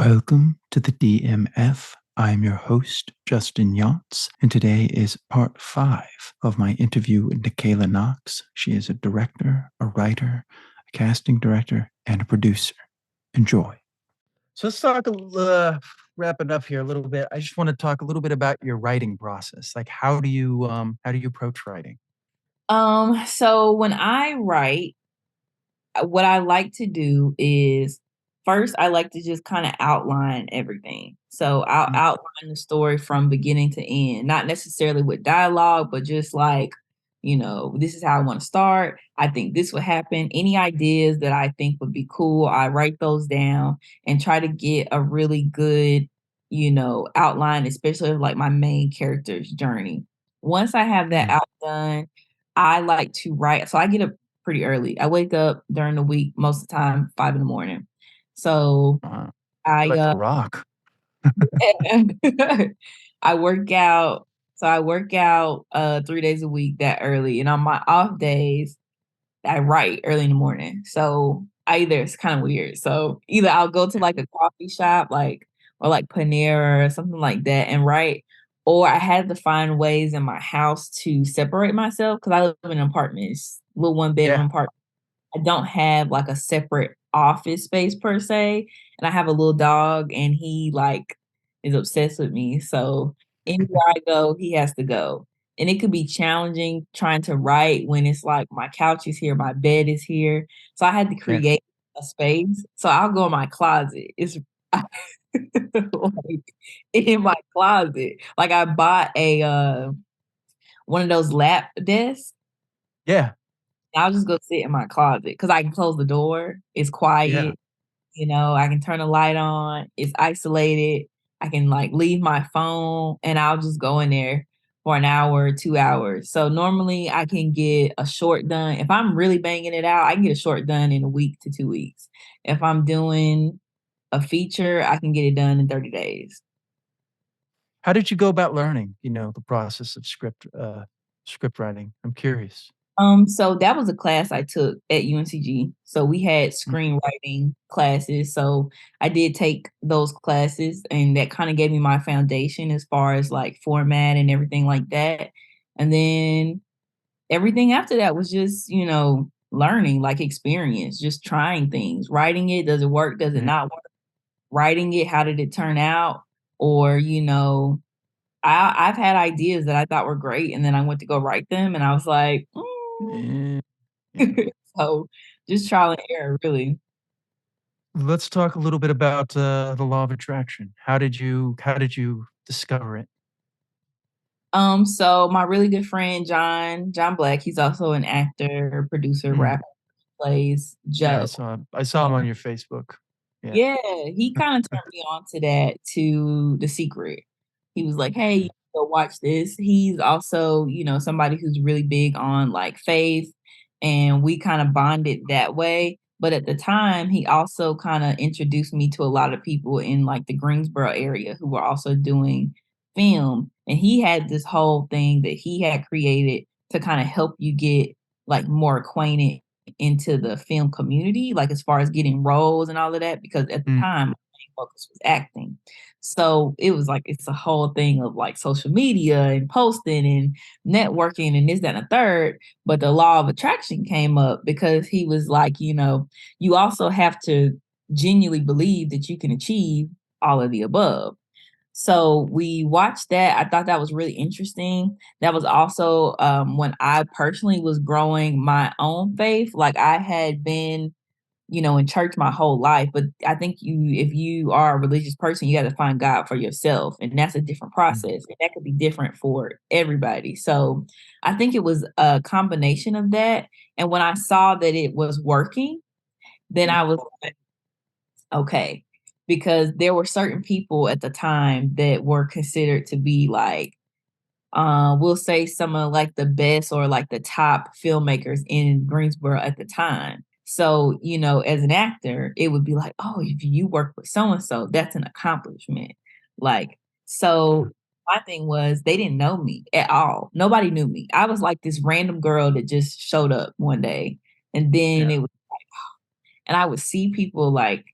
Welcome to the DMF. I'm your host, Justin Yachts, and today is part 5 of my interview with Nachela Knox. She is a director, a writer, a casting director, and a producer. Enjoy. So let's talk, wrapping up here a little bit. I just want to talk a little bit about your writing process. Like, how do you approach writing? So when I write, what I like to do is first I like to just kind of outline everything. So I'll Mm. outline the story from beginning to end, not necessarily with dialogue, but just like, this is how I want to start. I think this would happen. Any ideas that I think would be cool, I write those down and try to get a really good, outline, especially of like my main character's journey. Once I have that Mm. outdone, I like to write. So I get up pretty early. I wake up during the week most of the time, 5 in the morning. So Uh, you're I like a rock. I work out. So I work out 3 days a week that early. And on my off days, I write early in the morning. So it's kind of weird. So either I'll go to like a coffee shop, like or like Panera or something like that and write, or I had to find ways in my house to separate myself because I live in an apartment, it's little one bedroom Yeah, apartment. I don't have like a separate office space per se. And I have a little dog and he like is obsessed with me. So anywhere I go, he has to go. And it could be challenging trying to write when it's like my couch is here, my bed is here. So I had to yeah, create a space. So I'll go in my closet. It's like in my closet. Like I bought a one of those lap desks. yeah, I'll just go sit in my closet because I can close the door. It's yeah. quiet. I can turn the light on. It's isolated. I can like leave my phone and I'll just go in there for an hour, 2 hours. So normally I can get a short done. If I'm really banging it out, I can get a short done in a week to 2 weeks. If I'm doing a feature, I can get it done in 30 days. How did you go about learning, the process of script writing? I'm curious. So that was a class I took at UNCG. So we had Mm. screenwriting classes. So I did take those classes and that kind of gave me my foundation as far as like format and everything like that. And then everything after that was just, learning, like experience, just trying things, writing it. Does it work? Does it Yeah. not work? Writing it, how did it turn out? Or, I've had ideas that I thought were great and then I went to go write them and I was like, Yeah, yeah. So, just trial and error, really. Let's talk a little bit about the law of attraction. How did you discover it? So my really good friend John Black, he's also an actor, producer, Mm. rapper, plays Yeah, I Joe. saw I saw him on your Facebook. Yeah. Yeah, he kinda turned me on to that, to The Secret. He was like, "Hey, you Mm. go watch this." He's also, somebody who's really big on, like, faith, and we kinda bonded that way, but at the time, he also kinda introduced me to a lot of people in, like, the Greensboro area who were also doing film, and he had this whole thing that he had created to kinda help you get, like, more acquainted into the film community, like as far as getting roles and all of that, because at the Mm. time my main focus was acting. So it was like it's a whole thing of like social media and posting and networking and this, that, and the third. But the law of attraction came up because he was like, you also have to genuinely believe that you can achieve all of the above. So we watched that. I thought that was really interesting. That was also when I personally was growing my own faith. Like I had been, in church my whole life, but I think if you are a religious person, you got to find God for yourself, and that's a different Mm. process, and that could be different for everybody. So I think it was a combination of that. And when I saw that it was working, then Yeah. I was like, okay, because there were certain people at the time that were considered to be like, we'll say some of like the best or like the top filmmakers in Greensboro at the time. So, as an actor, it would be like, oh, if you work with so and so, that's an accomplishment. Like, Mm. so my thing was they didn't know me at all. Nobody knew me. I was like this random girl that just showed up one day. And then Yeah. it was, and I would see people like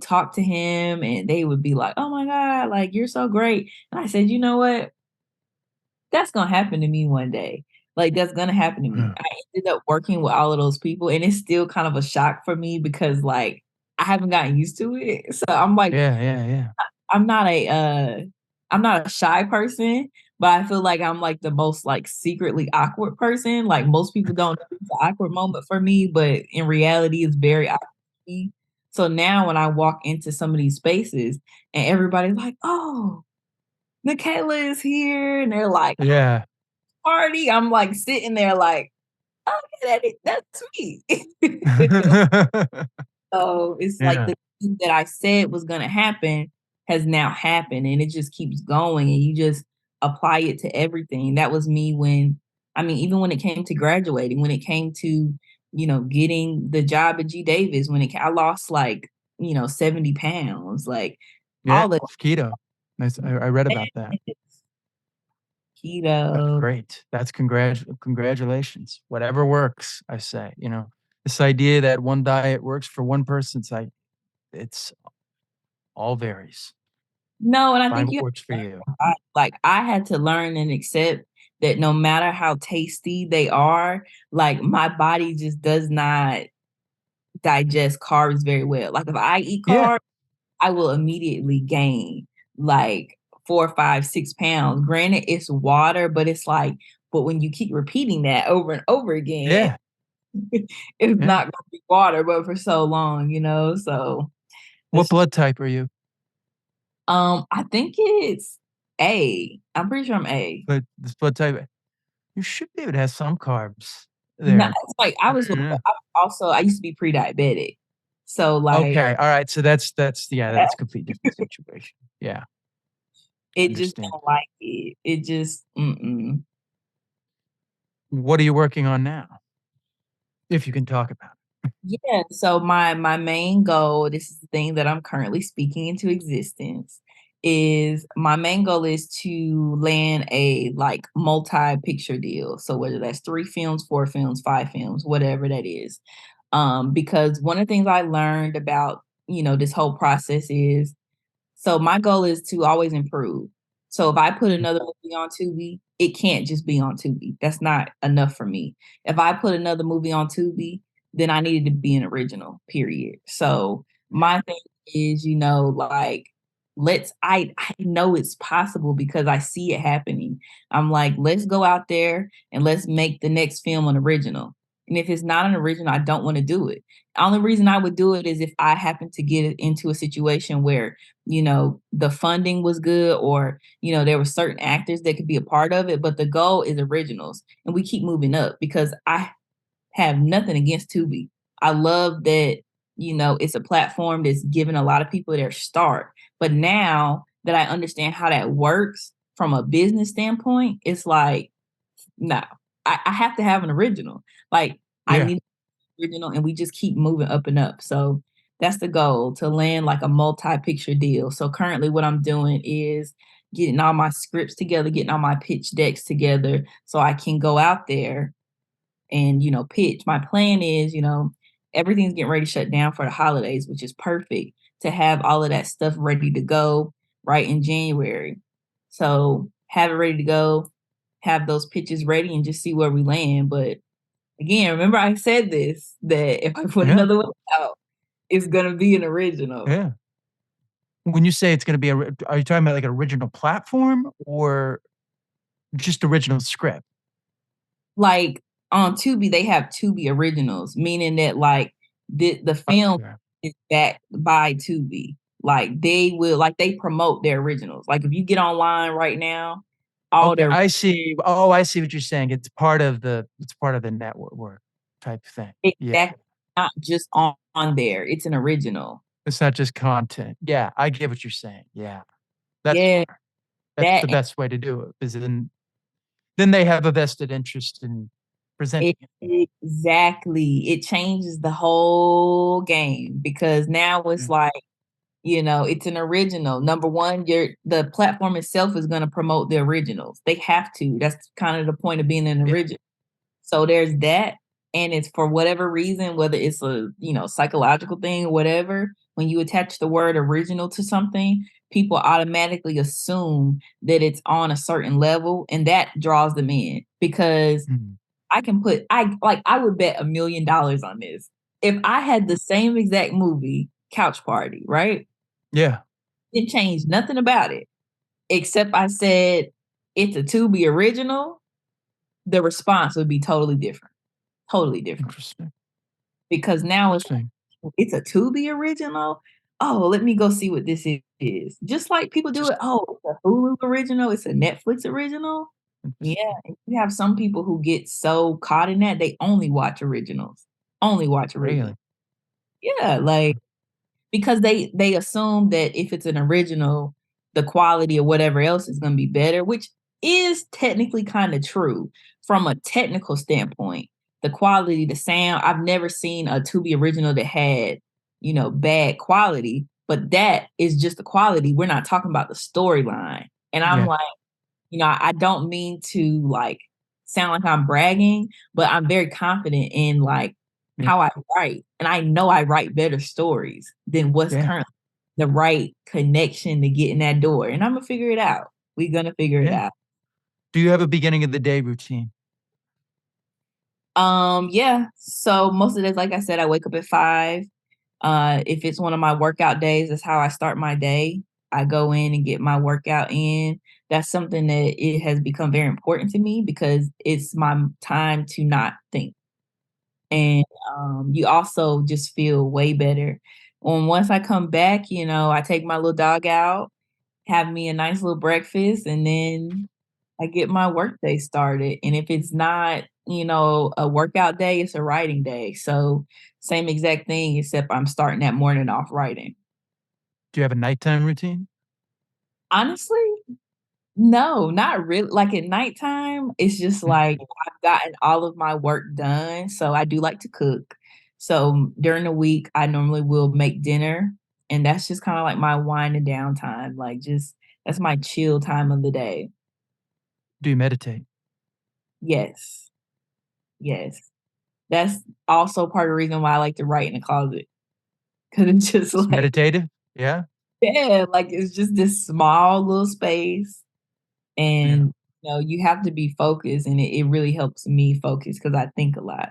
talk to him and they would be like, "Oh my God, like you're so great." And I said, "You know what? That's gonna happen to me one day. Like that's gonna happen to me." Yeah. I ended up working with all of those people and it's still kind of a shock for me because like I haven't gotten used to it. So I'm like, Yeah, yeah, yeah. I'm not a I'm not a shy person, but I feel like I'm like the most like secretly awkward person. Like most people don't know it's an awkward moment for me, but in reality it's very awkward for me. So now when I walk into some of these spaces and everybody's like, "Oh, Nachela is here," and they're like, Yeah. "Party," I'm like sitting there like, "Oh, yeah, that's me." So it's like Yeah. the thing that I said was gonna happen has now happened and it just keeps going and you just apply it to everything. That was me when I mean, even when it came to graduating, when it came to, getting the job at G Davis, I lost like, 70 pounds, like Yeah. all the Keto. Nice. I read about that. That's keto. great. That's congratulations. Whatever works, I say. This idea that one diet works for one person, it's all varies. No, and I Find think what you works for you. I had to learn and accept that no matter how tasty they are, like my body just does not digest carbs very well. Like if I eat Yeah. carbs, I will immediately gain like 4, 5, 6 pounds. Granted, it's water, but it's like, but when you keep repeating that over and over again, Yeah. it's Yeah. not gonna be water, but for so long. So What that's blood type are you? I think it's A. I'm pretty sure I'm A. But this blood type, you should be able to have some carbs No, there. it's like Yeah. I used to be pre-diabetic. So like Okay. All right. So that's yeah, that's a completely different situation. Yeah. it just Understand. don't like it. It just mm-mm. What are you working on now? If you can talk about Yeah, so my main goal, this is the thing that I'm currently speaking into existence, is my main goal is to land a like multi-picture deal. So whether that's 3 films, 4 films, 5 films, whatever that is. Because one of the things I learned about, this whole process is so my goal is to always improve. So if I put it. another movie on Tubi, it can't just be on Tubi. That's not enough for me. If I put another movie on Tubi, then I needed to be an original, period. So Yeah. my thing is, like I know it's possible because I see it happening. I'm like, let's go out there and let's make the next film an original. And if it's not an original, I don't want to do it. The only reason I would do it is if I happen to get into a situation where the funding was good or, there were certain actors that could be a part of it, but the goal is originals. And we keep moving up because I have nothing against Tubi. I love that, it's a platform that's given a lot of people their start. But now that I understand how that works from a business standpoint, it's like, no, I have to have an original. Like I Yeah. need original and we just keep moving up and up. So that's the goal to land like a multi-picture deal. So currently what I'm doing is getting all my scripts together, getting all my pitch decks together so I can go out there and pitch. My plan is, everything's getting ready to shut down for the holidays, which is perfect to have all of that stuff ready to go right in January. So have it ready to go, have those pitches ready and just see where we land. But again, remember I said this that if I put Yeah. another one out, it's gonna be an original. Yeah. When you say it's gonna be are you talking about like an original platform or just original script? Like on Tubi, they have Tubi originals, meaning that like the film Okay. is backed by Tubi. Like they promote their originals. Like if you get online right now, all Okay, their I see. Oh, I see what you're saying. It's part of the network type thing. Yeah. exactly not just on there. It's an original. It's not just content. Yeah, I get what you're saying. Yeah. That's Yeah, smart. That's that the best way to do it because then they have a vested interest in presenting it. exactly. It changes the whole game because now Yeah. it's like it's an original. Number one, the platform itself is going to promote the originals. They have to. That's kind of the point of being an Yeah. original. So there's that. and it's for whatever reason, whether it's a, psychological thing or whatever, when you attach the word original to something, people automatically assume that it's on a certain level, and that draws them in because Mm. I would bet $1 million on this. If I had the same exact movie, Couch Party, right? Yeah. Didn't change nothing about it, except I said it's a Tubi original, the response would be totally different. Totally different. Interesting. Because now Interesting. it's a Tubi original. Oh, let me go see what this is. Just like people do Just it. Oh, it's a Hulu original, it's a Netflix original. Yeah, interesting. and you have some people who get so caught in that they only watch originals. Only watch originals. Really? Yeah, like because they assume that if it's an original, the quality or whatever else is gonna be better, which is technically kind of true from a technical standpoint. The quality, the sound, I've never seen a Tubi original that had, bad quality, but that is just the quality. We're not talking about the storyline. And I'm Yeah. like, I don't mean to like sound like I'm bragging, but I'm very confident in like Yeah. how I write. And I know I write better stories than what's Yeah. currently the right connection to get in that door. And I'm gonna figure it out. We're gonna figure it Yeah. out. Do you have a beginning of the day routine? Yeah. So most of this, like I said, I wake up at 5. If it's one of my workout days, that's how I start my day. I go in and get my workout in. That's something that it has become very important to me because it's my time to not think. And you also just feel way better. Once I come back, I take my little dog out, have me a nice little breakfast, and then I get my work day started. And if it's not, a workout day, it's a writing day. So same exact thing, except I'm starting that morning off writing. Do you have a nighttime routine? Honestly, no, not really. Like at nighttime, it's just Mm. like I've gotten all of my work done. So I do like to cook. So during the week, I normally will make dinner. And that's just kind of like my wind and down time. Like just that's my chill time of the day. Do you meditate? Yes. Yes. That's also part of the reason why I like to write in the closet. Cause it's just It's like, meditative? Yeah. yeah, like it's just this small little space. Yeah. And you have to be focused and it really helps me focus because I think a lot.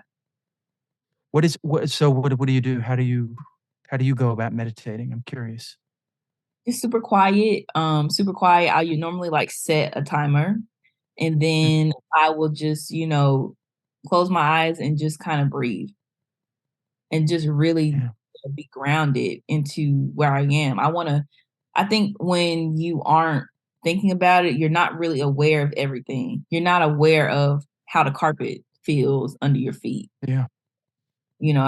What do you do? How do you go about meditating? I'm curious. It's super quiet, super quiet. I you normally like set a timer and Mm. then I will just, close my eyes and just kind of breathe and just really Yeah. be grounded into where I am. I think when you aren't thinking about it, you're not really aware of everything. You're not aware of how the carpet feels under your feet. Yeah.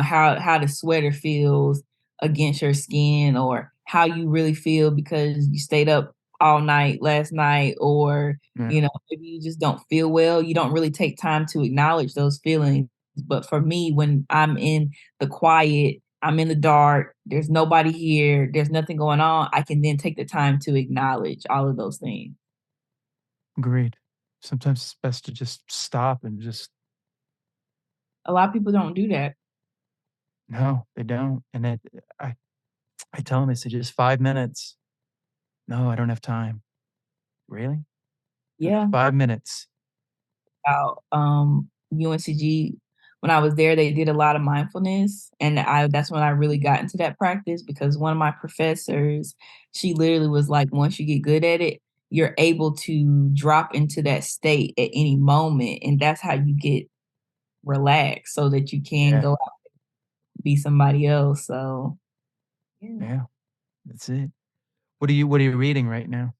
How the sweater feels against your skin or how you really feel because you stayed up all night last night or Yeah. maybe you just don't feel well. You don't really take time to acknowledge those feelings. But for me, when I'm in the quiet, I'm in the dark, there's nobody here, there's nothing going on, I can then take the time to acknowledge all of those things. Agreed. Sometimes it's best to just stop and just A lot of people don't do that. no, they don't. And I I tell them, I say, just 5 minutes. No, I don't have time. Really? Yeah. 5 minutes. About UNCG. When I was there, they did a lot of mindfulness, and I that's when I really got into that practice because one of my professors, she literally was like, once you get good at it, you're able to drop into that state at any moment, and that's how you get relaxed so that you can Yeah. go out and be somebody else. So yeah. Yeah. That's it. What are you reading right now?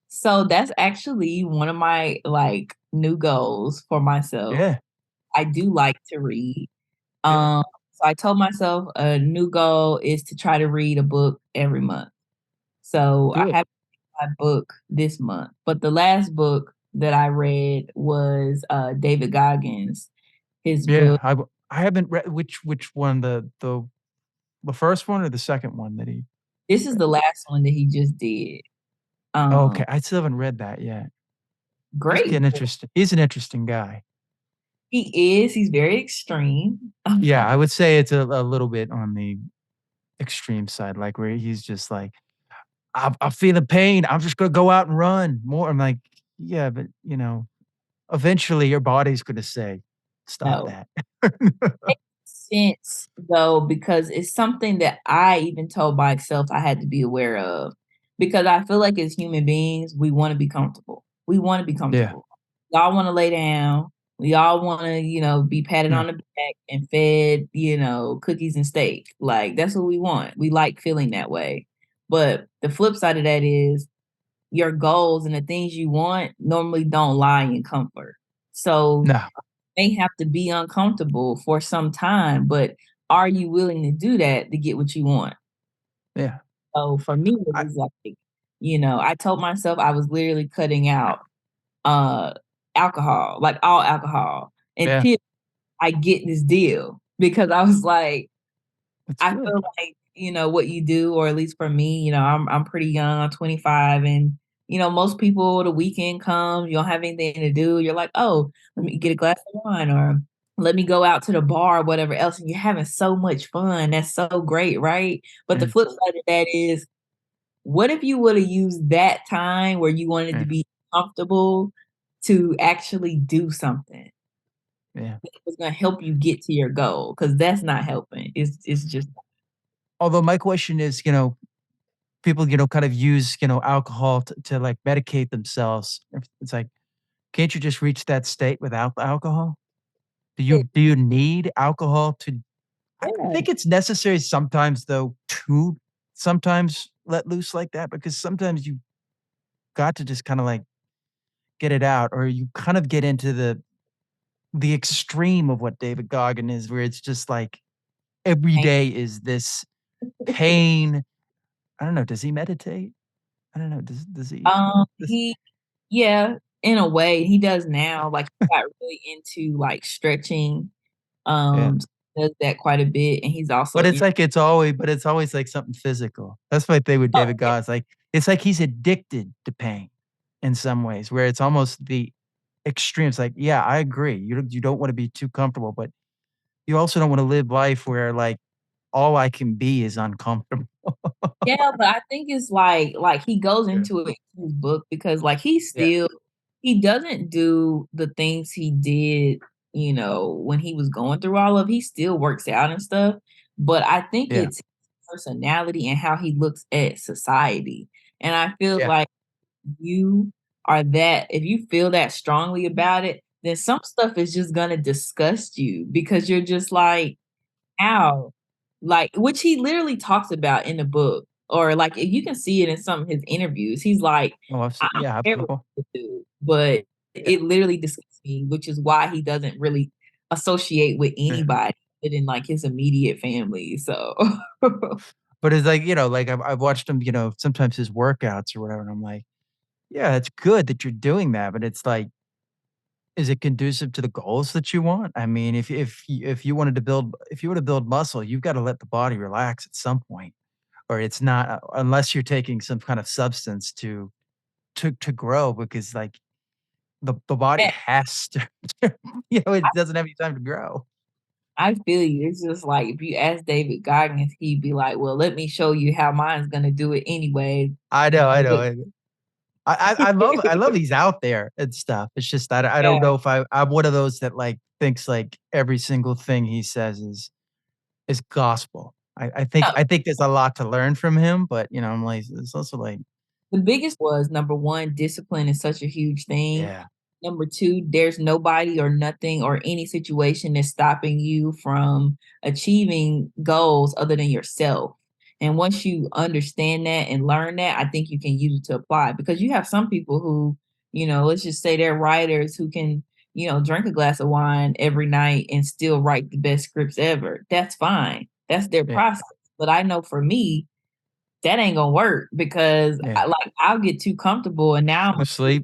So that's actually one of my like new goals for myself. Yeah. I do like to read. Good. Um, so I told myself a new goal is to try to read a book every month. So I Good. have my book this month, but the last book that I read was David Goggins. His Yeah. book. I haven't read which one, the first one or the second one that he This is read? the last one that he just did. Oh, Um, okay. I still haven't read that yet. Great. He's an interesting guy. He is. He's very extreme. Yeah, I would say it's a little bit on the extreme side, like where he's just like, I'm feeling pain. I'm just gonna go out and run more. I'm like, yeah, but eventually your body's gonna say, stop No. that. Sense though, because it's something that I even told myself I had to be aware of. Because I feel like as human beings, we want to be comfortable. We want to be Yeah. comfortable. We all want to lay down. We all want to, be patted Yeah. on the back and fed, cookies and steak. Like that's what we want. We like feeling that way. But the flip side of that is your goals and the things you want normally don't lie in comfort. So No. may have to be uncomfortable for some time, but are you willing to do that to get what you want? Yeah. So for me, it I was like, I told myself I was literally cutting out uh alcohol, like all alcohol, yeah, until I get this deal. Because I was like, it's I good. feel like, what you do, or at least for me, I'm pretty young, I'm 25, and most people the weekend comes, you don't have anything to do. You're like, oh, let me get a glass of wine or let me go out to the bar or whatever else. And you're having so much fun. That's so great, right? But the Yeah. flip side of that is what if you would have used that time where you wanted to Yeah. be comfortable to actually do something Yeah. that was gonna help you get to your goal? Because that's not helping. It's just Although my question is, people, kind of use, alcohol to like medicate themselves. It's like, can't you just reach that state without the alcohol? Do you need alcohol to I yeah. think it's necessary sometimes though to sometimes let loose like that because sometimes you got to just kind of like get it out or you kind of get into the extreme of what David Goggin is where it's just like every day is this pain. I don't know, does he meditate? I don't know, does he does He yeah, in a way, he does now. Like he got really into like stretching. yeah. Does that quite a bit, and he's also But it's in. like but it's always like something physical. That's my thing with Oh, David yeah, Goggins, like, it's like he's addicted to pain in some ways where it's almost the extremes, like, yeah, I agree. You don't wanna be too comfortable, but you also don't wanna live life where, like, all I can be is uncomfortable. yeah, but I think it's like he goes Yeah. into it in his book because like Yeah. he doesn't do the things he did, when he was going through all of. He still works out and stuff, but I think Yeah. it's his personality and how he looks at society. And I feel Yeah. like you are that if you feel that strongly about it, then some stuff is just gonna disgust you because you're just like, "Ow." Like, which he literally talks about in the book, or like you can see it in some of his interviews. He's like, Oh, I've I seen don't yeah, care what absolutely. people do, but Yeah. it literally disgusts me, which is why he doesn't really associate with Yeah. anybody other than like his immediate family. So But it's like, like, I've watched him, sometimes his workouts or whatever, and I'm like, "Yeah, it's good that you're doing that," but it's like, is it conducive to the goals that you want? I mean, if you wanted to build if you want to build muscle, you've gotta let the body relax at some point, or it's not unless you're taking some kind of substance to grow because, like, the body yeah, has to it doesn't have any time to grow. I feel you. It's just like if you ask David Goggins, he'd be like, "Well, let me show you how mine's gonna do it anyway." I know, I know, But I know. I love he's out there and stuff. It's just that I don't yeah. know if I'm one of those that, like, thinks, like, every single thing he says is gospel. I think there's a lot to learn from him, but, I'm like, it's also like The biggest was number 1, discipline is such a huge thing. yeah, Number 2, there's nobody or nothing or any situation that's stopping you from achieving goals other than yourself. And once you understand that and learn that, I think you can use it to apply because you have some people who, let's just say they're writers who can, drink a glass of wine every night and still write the best scripts ever. That's fine. That's their yeah, process. But I know for me, that ain't gonna work because yeah. I'll get too comfortable and Asleep.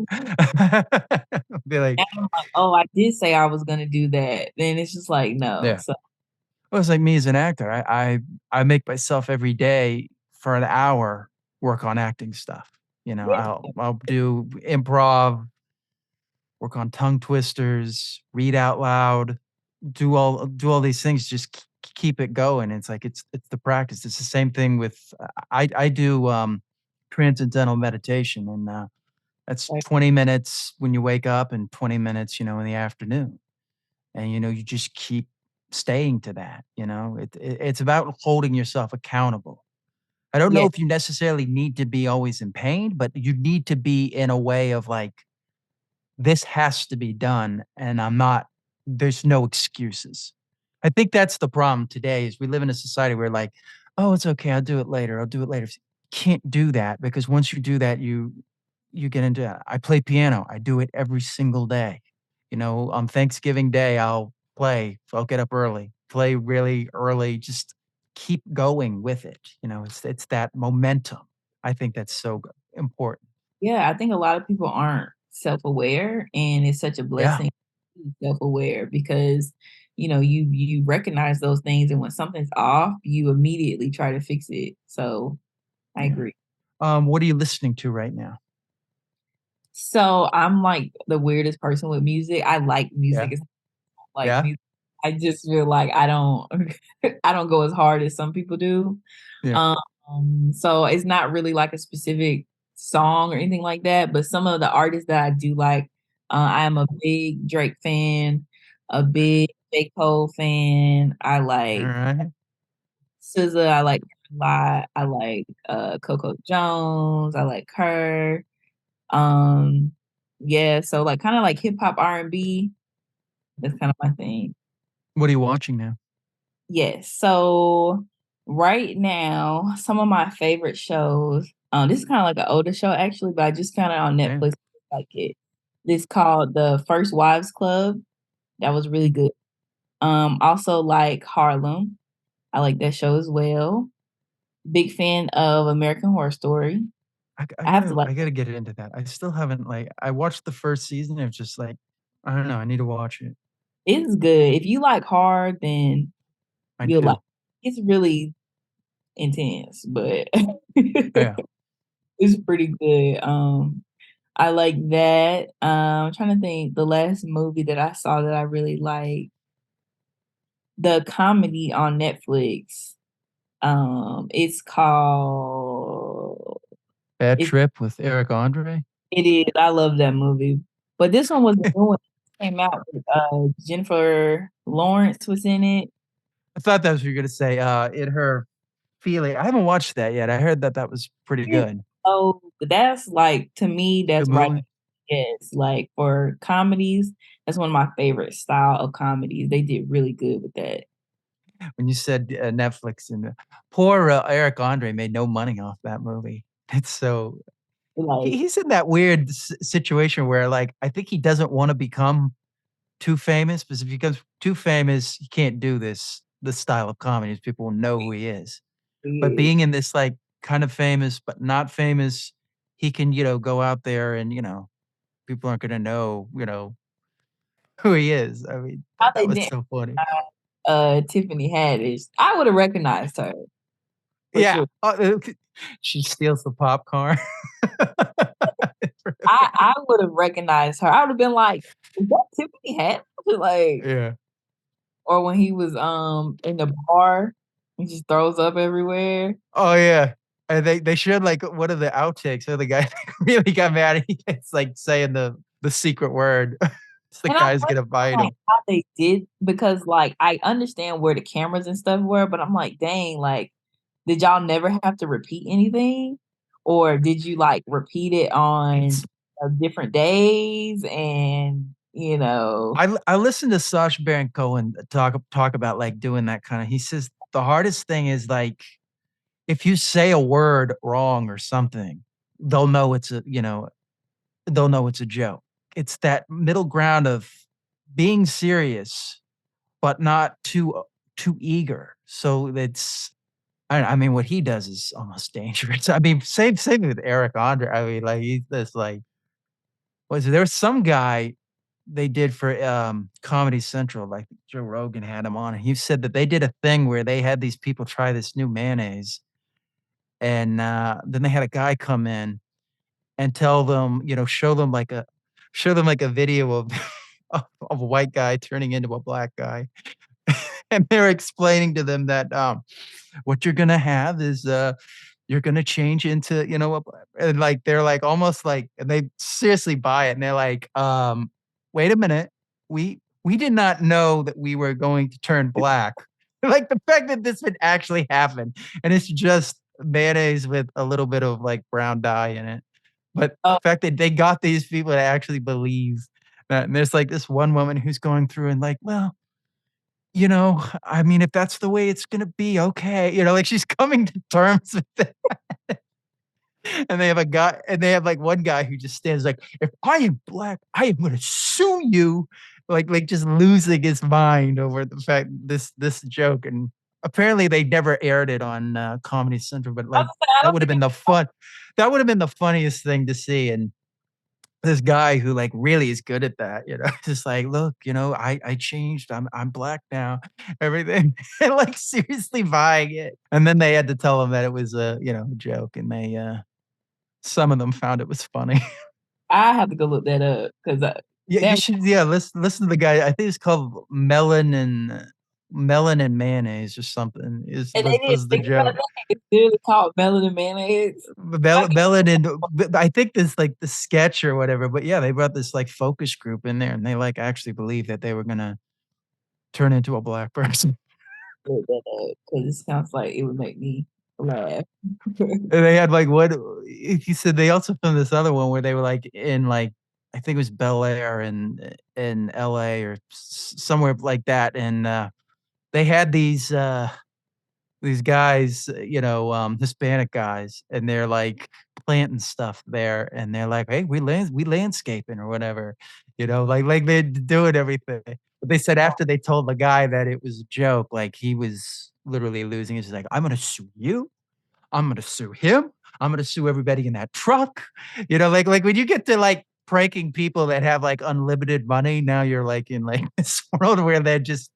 Be like, now I'm like, "Oh, I did say I was gonna do that." Then it's just like, no. yeah. So Well, it's like me as an actor. I make myself every day for an hour work on acting stuff. yeah, I'll do improv work on tongue twisters, read out loud, do all these things, just keep it going. It's like it's the practice. It's the same thing with I do transcendental meditation, and that's Right. 20 minutes when you wake up and 20 minutes, in the afternoon. And you just keep staying to that, it's about holding yourself accountable. I don't know Yeah. if you necessarily need to be always in pain, but you need to be in a way of like, this has to be done, and there's no excuses. I think that's the problem today is we live in a society where like, "Oh, it's okay, I'll do it later, I'll do it later." Can't do that because once you do that, you get into I play piano, I do it every single day. On Thanksgiving Day, I'll get up early, play really early, just keep going with it, it's that momentum. I think that's so important. Yeah, I think a lot of people aren't self-aware, and it's such a Yeah, blessing to be self-aware because, you recognize those things, and when something's off, you immediately try to fix it. So, I yeah. agree. What are you listening to right now? So, I'm, like, the weirdest person with music. I like music. Yeah, It's like yeah, music. I just feel like I don't I don't go as hard as some people do. yeah. So it's not really like a specific song or anything like that, but some of the artists that I do like, I am a big Drake fan, a big J. Cole fan. I like Alright. SZA, I like her a lot. I like, Coco Jones, I like her. Um, yeah, so, like, kinda like hip hop R&B, that's kind of my thing. What are you watching now? Yes. So right now, some of my favorite shows, this is kind of like an older show actually, but I just found it on Yeah. Netflix. Like it. It's called The First Wives Club. That was really good. Also like Harlem. I like that show as well. Big fan of American Horror Story. I I have to gotta like I gotta get into that. I still haven't, like I watched the 1st season, it's just like, I don't know, I need to watch it. it's good. If you like horror, then I you'll like do. it's really intense, but Yeah. it's pretty good. I like that. I'm trying to think the last movie that I saw that I really liked, the comedy on Netflix. It's called Bad it Trip with Eric Andre? it is. I love that movie. But this one was the new one that came out with Jennifer Lawrence was in it. I thought that was what you were gonna say, In Her Feeling. I haven't watched that yet. I heard that that was pretty Yeah. good. So that's like to me, Good that's right. movie? Yes, like for comedies, that's one of my favorite style of comedies. They did really good with that. When you said, Netflix and, poor, Eric Andre made no money off that movie. It's so Like he's in that weird situation where, like, I think he doesn't wanna become too famous, because if he becomes too famous, he can't do this style of comedy, people will know who he is. But yeah. being in this, like, kind of famous, but not famous, he can, go out there and, people aren't gonna know, who he is. I mean, How that they was did so funny. Tiffany Haddish, I would have recognized her for Yeah. sure. She steals the popcorn. I would have recognized her. I would have been like, "Is that Tiffany Haddish?" Like, Yeah. or when he was in the bar, he just throws up everywhere. Oh, yeah. And they showed, like, one of the outtakes where the guy really got mad. It's like saying the secret word. It's the And I guy's wonder, gonna bite like, him. how they did because, like, I understand where the cameras and stuff were, but I'm like, "Dang, like, did y'all never have to repeat anything? Or did you, like, repeat it on, It's different days and, you know" I listened to Sacha Baron Cohen talk about, like, doing that kinda he says the hardest thing is, like, if you say a word wrong or something, they'll know it's a they'll know it's a joke. It's that middle ground of being serious, but not too eager. So it's I mean, what he does is almost dangerous. I mean, same with Eric Andre. I mean, like, he's this, like there was some guy they did for, Comedy Central, like, Joe Rogan had him on, and he said that they did a thing where they had these people try this new mayonnaise, and, then they had a guy come in and tell them, show them, like, show them like a video of of a white guy turning into a black guy, and they're explaining to them that what you're gonna have is you're gonna change into, and like they're like almost like, and they seriously buy it, and they're like, wait a minute, we did not know that we were going to turn black. Like the fact that this would actually happen, and it's just mayonnaise with a little bit of like brown dye in it. But the Oh, fact that they got these people to actually believe that, and there's like this one woman who's going through and like, well, I mean, if that's the way it's gonna be, okay. Like she's coming to terms with it. And they have like one guy who just stands like, if I am black, I am gonna sue you. Like just losing his mind over the fact this joke. And apparently they never aired it on Comedy Central, but I like was gonna say, I that don't would have think been the fun. That would have been the funniest thing to see. And this guy who like really is good at that, just like, look, I changed. I'm black now. Everything. And like seriously buying it. And then they had to tell him that it was a joke. And they some of them found it was funny. I have to go look that up because Yeah, you that should, listen to the guy. I think it's called Melon and Mayonnaise or something is and they was didn't was the think about joke. that. It's literally called melon and mayonnaise. Like, Melon and I think this like the sketch or whatever, but yeah, they brought this like focus group in there and they like actually believed that they were gonna turn into a black person. look that up because it sounds like it would make me laugh. And they had like what he said. They also filmed this other one where they were like in like I think it was Bel Air in L.A. or somewhere like that, and they had these guys, Hispanic guys, and they're like planting stuff there, and they're like, "Hey, we landscaping or whatever," like they're doing everything. But they said after they told the guy that it was a joke, like he was literally losing. He's like, "I'm gonna sue you. I'm gonna sue him. I'm gonna sue everybody in that truck." Like when you get to like pranking people that have like unlimited money, now you're like in like this world where they just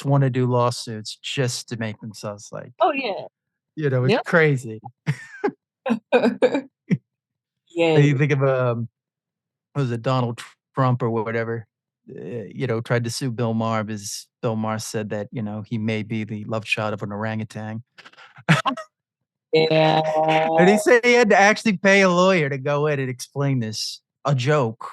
want to do lawsuits just to make themselves like, Oh yeah, it's yep. crazy. And Yeah, you think of what was it, Donald Trump or whatever, tried to sue Bill Maher because Bill Maher said that, he may be the love child of an orangutan. yeah. And he said he had to actually pay a lawyer to go in and explain a joke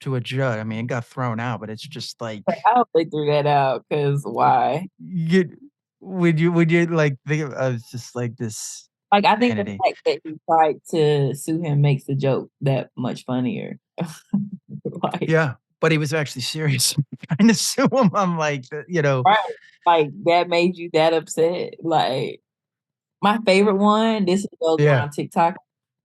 to a judge. I mean, it got thrown out, but it's just like I hope they threw that out because why? you would you like think of it's just like this Like, I think the insanity. fact that he tried to sue him makes the joke that much funnier. Like, Yeah, but he was actually serious trying to sue him. I'm like, right, like, that made you that upset? Like, my favorite one, this goes yeah, around TikTok,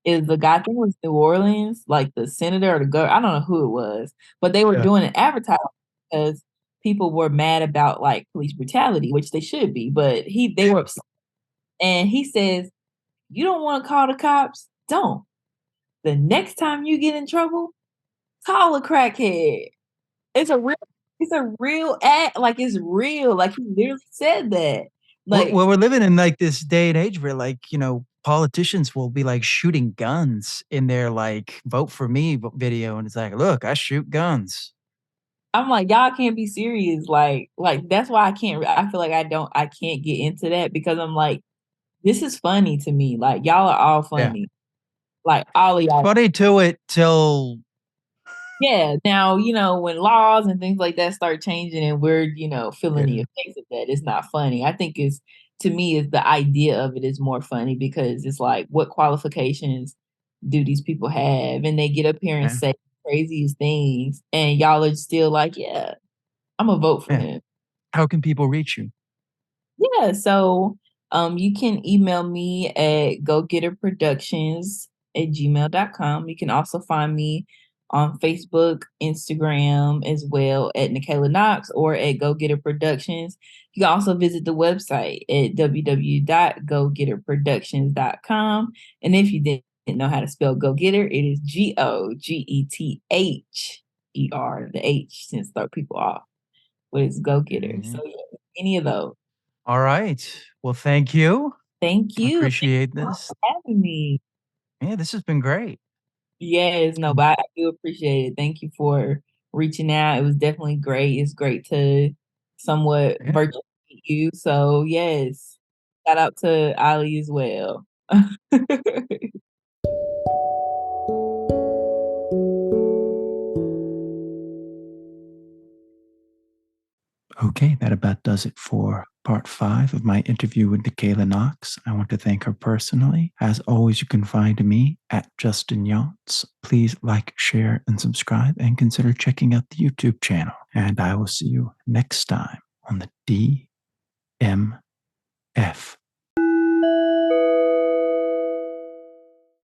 is the guy, I think it was New Orleans, like, the senator or the governor, I don't know who it was, but they were yeah. doing an advertisement because people were mad about, like, police brutality, which they should be, but they were upset, and he says, "You don't wanna call the cops? Don't. The next time you get in trouble, call a crackhead." It's a real it's a real act, like, it's real, like, he literally said that. Like, Well, we're living in like this day and age where like, politicians will be like shooting guns in their like vote for me video. And it's like, look, I shoot guns. I'm like, "Y'all can't be serious." Like, that's why I feel like I can't get into that because I'm like, "This is funny to me." Like, y'all are all Yeah. funny. Like, all of It's y'all. funny to it till, Yeah, now, when laws and things like that start changing and we're, feeling the yeah. effects of that, it's not funny. I think to me, is the idea of it is more funny because it's like, what qualifications do these people have? And they get up here and Yeah. say craziest things, and y'all are still like, yeah, I'm gonna vote for Yeah. him. How can people reach you? Yeah, so you can email me at gogetterproductions@gmail.com. You can also find me on Facebook, Instagram as well at Nachela Knox or at Go Getter Productions. You can also visit the website at www.gogetterproductions.com. And if you didn't know how to spell Go Getter, it is GOGETHER, the H since throw people off. But it's Go Getter. Mhm. So yeah, any of those. All right. Well, thank you. Thank I you. Thank appreciate you this. for having me. Yeah, this has been great. Yes, no, but I do appreciate it. Thank you for reaching out. It was definitely great. It's great to somewhat Yeah. virtually meet you. So yes, shout out to Ali as well. Okay, that about does it for part 5 of my interview with Nachela Knox. I want to thank her personally. As always, you can find me at Justin Yachts. Please like, share, and subscribe, and consider checking out the YouTube channel. And I will see you next time on the DMF